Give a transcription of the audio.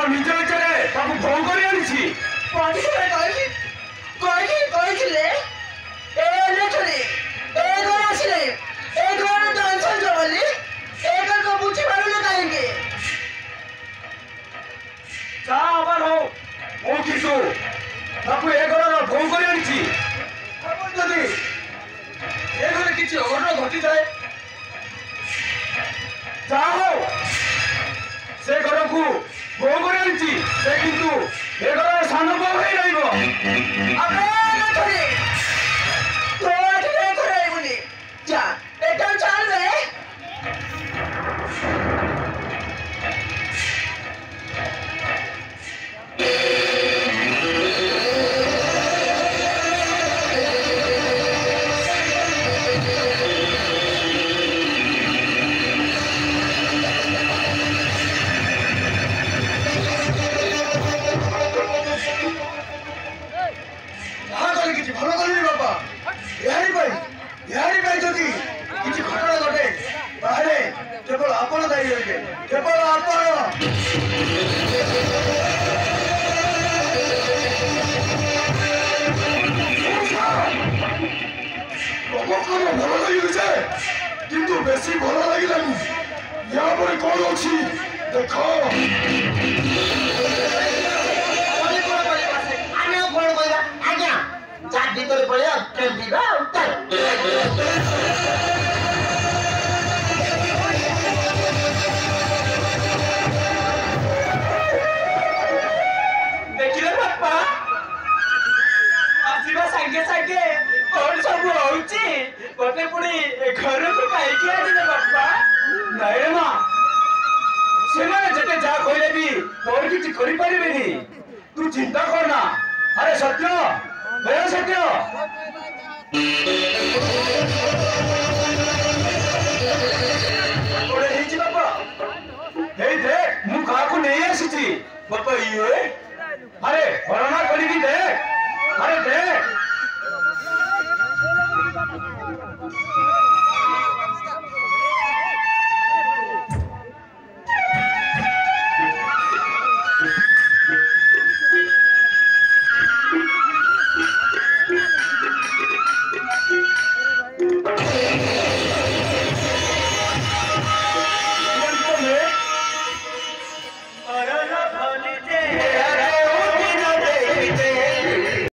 निज इच्छा भोग कर आबार हो किंतु ए घर भोग कर किसी अघटन घटी जाए हो से घर को भोग कर किंतु ए घर सान बो केवल आपण दायी रहिबे केवल आपण भल लगे किंतु बेसी भल लगे या पर कौन अच्छी देख भीतर पड़े देखिले बापा आसीबा संगे संगे कौन सब होउची गोटे पुणी घर को काईकी आदिले बापा नहीं रे मां सेमाने जते जा कहले भी तोर किछि करि परिबेनी तू चिंता करना अरे सत्य हे सत्य ओरे हिची बापा हे देख मु का को नहीं आसीची बापा ये अरे कोरोना करी की देख अरे देख